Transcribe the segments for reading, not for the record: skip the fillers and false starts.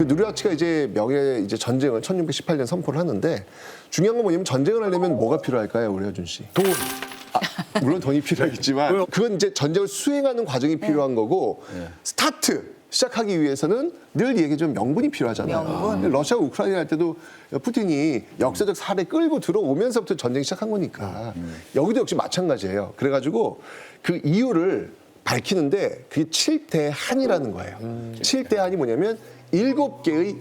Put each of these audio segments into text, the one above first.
누르하치가 이제 명예 이제 전쟁을 1618년 선포를 하는데 중요한 건 뭐냐면 전쟁을 하려면 뭐가 필요할까요, 우리 혜준 씨? 돈. 물론 돈이 필요하겠지만 그건 이제 전쟁을 수행하는 과정이 필요한 거고 스타트 시작하기 위해서는 늘 얘기해준 명분이 필요하잖아요. 명분. 러시아가 우크라이나 할 때도 푸틴이 역사적 사례 끌고 들어오면서부터 전쟁 시작한 거니까 여기도 역시 마찬가지예요. 그래가지고 그 이유를 밝히는데 그게 7대 한이라는 거예요. 7대 한이 뭐냐면 7개의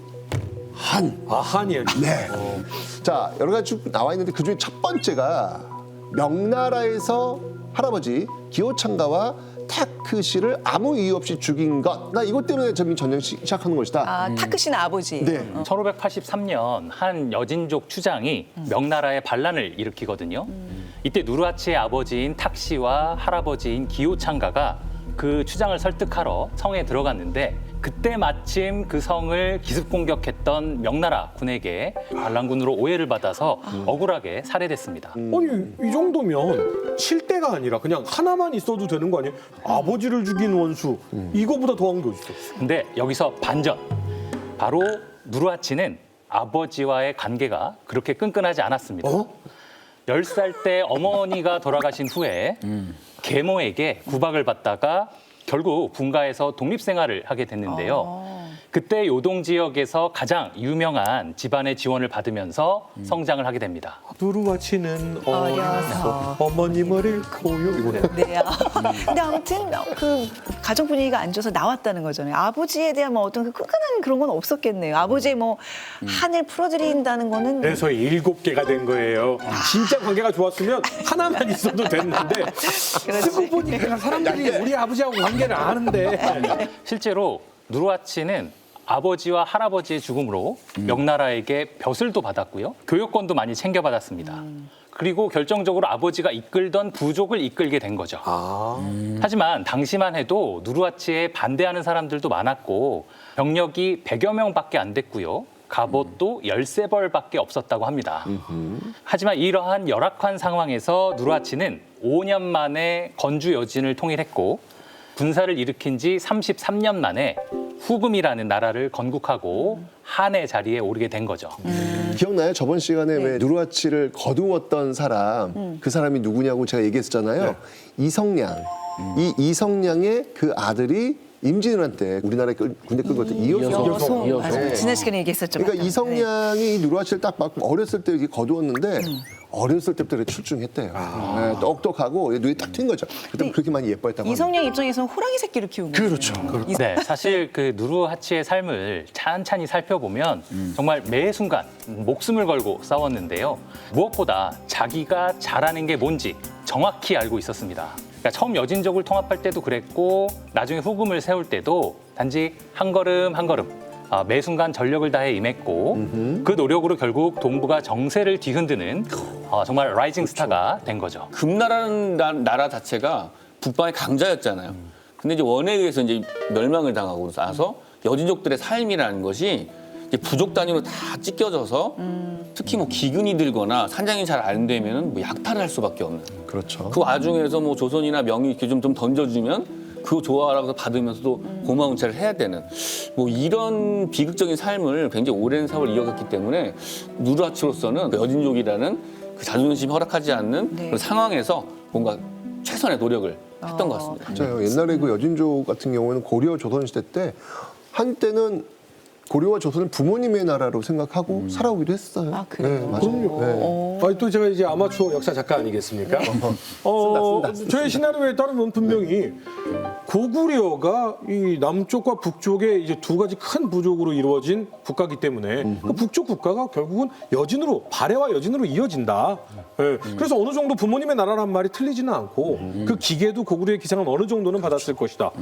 한. 아, 한이에요. 네. 자, 여러 가지 쭉 나와 있는데 그중에 첫 번째가 명나라에서 할아버지 기호창가와 타크시를 아무 이유 없이 죽인 것. 나 이것 때문에 전쟁 시작하는 것이다. 아, 타크시는 아버지. 네. 1583년 한 여진족 추장이 명나라에 반란을 일으키거든요. 이때 누르하치의 아버지인 탁시와 할아버지인 기호창가가 그 추장을 설득하러 성에 들어갔는데 그때 마침 그 성을 기습 공격했던 명나라 군에게 반란군으로 오해를 받아서 억울하게 살해됐습니다. 아니, 이 정도면 7대가 아니라 그냥 하나만 있어도 되는 거 아니에요? 아버지를 죽인 원수. 이거보다 더한 게 있어. 근데 여기서 반전. 바로 누르하치는 아버지와의 관계가 그렇게 끈끈하지 않았습니다. 10살 때 어머니가 돌아가신 후에 계모에게 구박을 받다가 결국 분가에서 독립생활을 하게 됐는데요. 그때 요동 지역에서 가장 유명한 집안의 지원을 받으면서 성장을 하게 됩니다. 누르와치는 어려서. 어머니 머리를 고요. 이거네. 네. 근데 아무튼 그 가정 분위기가 안 좋아서 나왔다는 거잖아요. 아버지에 대한 뭐 어떤 그 끈끈한 그런 건 없었겠네요. 아버지의 뭐 한을 풀어드린다는 거는 그래서 7개가 된 거예요. 진짜 관계가 좋았으면 하나만 있어도 됐는데 쓰고 보니까 사람들이 우리 아버지하고 관계를 아는데. 실제로 누르하치는 아버지와 할아버지의 죽음으로 명나라에게 벼슬도 받았고요. 교육권도 많이 챙겨받았습니다. 그리고 결정적으로 아버지가 이끌던 부족을 이끌게 된 거죠. 하지만 당시만 해도 누르하치에 반대하는 사람들도 많았고 병력이 100여 명밖에 안 됐고요. 갑옷도 13벌밖에 없었다고 합니다. 하지만 이러한 열악한 상황에서 누르하치는 5년 만에 건주 여진을 통일했고 군사를 일으킨 지 33년 만에 후금이라는 나라를 건국하고 한의 자리에 오르게 된 거죠. 기억나요? 저번 시간에 왜 누르하치를 거두었던 사람, 그 사람이 누구냐고 제가 얘기했었잖아요. 이성량. 이 이성량의 그 아들이 임진왜란 우리나라에 군대 끌고 왔던 이여성. 맞아요. 지난 시간에 얘기했었죠. 그러니까 맞다. 이성량이 이 누르하치를 딱 막 어렸을 때 이렇게 거두었는데 어렸을 때부터 이렇게 출중했대요. 네, 똑똑하고 눈이 딱 튄 거죠. 그때 그렇게 많이 예뻐했다고 합니다. 이성량 입장에서는 호랑이 새끼를 키운 거죠. 그렇죠. 네, 사실 그 누르하치의 삶을 찬찬히 살펴보면 정말 매 순간 목숨을 걸고 싸웠는데요. 무엇보다 자기가 잘하는 게 뭔지 정확히 알고 있었습니다. 그러니까 처음 여진족을 통합할 때도 그랬고 나중에 후금을 세울 때도 단지 한 걸음 한 걸음 매 순간 전력을 다해 임했고 그 노력으로 결국 동부가 정세를 뒤흔드는 정말 라이징 스타가 된 거죠. 금나라는 나라 자체가 북방의 강자였잖아요. 근데 이제 원에 의해서 이제 멸망을 당하고 나서 여진족들의 삶이라는 것이 이제 부족 단위로 다 찢겨져서 특히 뭐 기근이 들거나 산장이 잘 안 되면은 뭐 약탈을 할 수밖에 없는. 그렇죠. 그 와중에서 뭐 조선이나 명이 이렇게 좀 던져주면 그거 좋아라고 받으면서도 고마운 채를 해야 되는 뭐 이런 비극적인 삶을 굉장히 오랜 세월 이어갔기 때문에 누르하치로서는 여진족이라는 그 자존심이 허락하지 않는 네. 그런 상황에서 뭔가 최선의 노력을 했던 것 같습니다. 맞아요. 옛날에 그 여진족 같은 경우에는 고려 조선시대 때 한때는 고려와 조선을 부모님의 나라로 생각하고 살아오기도 했어요. 아, 그래요? 네, 맞아요. 네. 아니, 또 제가 이제 아마추어 역사 작가 아니겠습니까? 쓴다. 저의 시나리오에 따르면 분명히 고구려가 이 남쪽과 북쪽의 이제 두 가지 큰 부족으로 이루어진 국가이기 때문에 그 북쪽 국가가 결국은 여진으로 발해와 여진으로 이어진다. 예. 그래서 어느 정도 부모님의 나라란 말이 틀리지는 않고 그 기계도 고구려의 기상은 어느 정도는 받았을 것이다.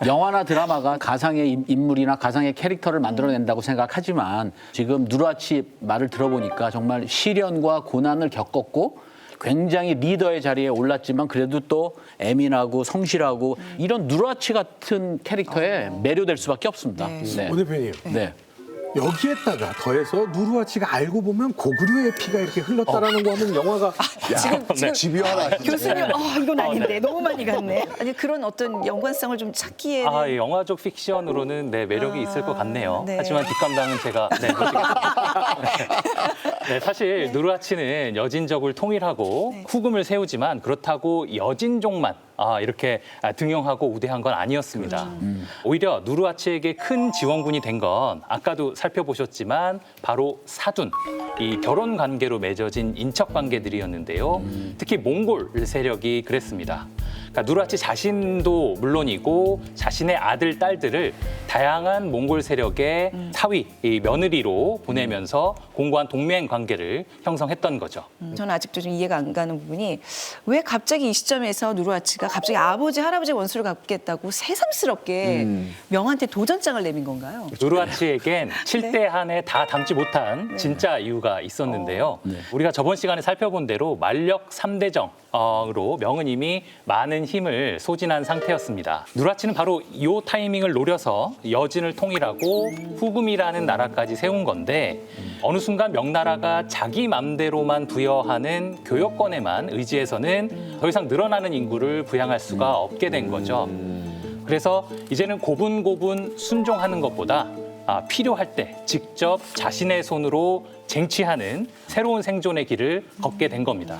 영화나 드라마가 가상의 인물이나 가상의 캐릭터를 만들어낸다고 생각하지만 지금 누르하치 말을 들어보니까 정말 시련과 고난을 겪었고 굉장히 리더의 자리에 올랐지만 그래도 또 애민하고 성실하고 이런 누르하치 같은 캐릭터에 매료될 수밖에 없습니다. 네. 네. 오 대표님. 네. 여기에다가 더해서 누르하치가 알고 보면 고구려의 피가 이렇게 흘렀다라는 거 하면 영화가 지금 집요하다. 교수님, 이건 아닌데 너무 많이 갔네. 아니 그런 어떤 연관성을 좀 찾기에는 아, 예, 영화적 픽션으로는 네, 매력이 있을 것 같네요. 네. 하지만 뒷감당은 제가 모시겠습니다. 네, 사실 누르하치는 여진족을 통일하고 후금을 세우지만 그렇다고 여진족만 이렇게 등용하고 우대한 건 아니었습니다. 오히려 누르하치에게 큰 지원군이 된 건 아까도 살펴보셨지만 바로 사둔, 이 결혼 관계로 맺어진 인척 관계들이었는데요. 특히 몽골 세력이 그랬습니다. 그러니까 누르하치 자신도 물론이고 자신의 아들, 딸들을 다양한 몽골 세력의 사위, 이 며느리로 보내면서 공고한 동맹 관계를 형성했던 거죠. 저는 아직도 좀 이해가 안 가는 부분이 왜 갑자기 이 시점에서 누르하치가 갑자기 아버지, 할아버지 원수를 갚겠다고 새삼스럽게 명한테 도전장을 내민 건가요? 누르하치에겐 7대 한에 다 담지 못한 진짜 이유가 있었는데요. 우리가 저번 시간에 살펴본 대로 만력 3대정으로 명은 이미 많은 힘을 소진한 상태였습니다. 누르하치는 바로 이 타이밍을 노려서 여진을 통일하고 후금이라는 나라까지 세운 건데 어느 순간 명나라가 자기 맘대로만 부여하는 교역권에만 의지해서는 더 이상 늘어나는 인구를 부양할 수가 없게 된 거죠. 그래서 이제는 고분고분 순종하는 것보다 필요할 때 직접 자신의 손으로 쟁취하는 새로운 생존의 길을 걷게 된 겁니다.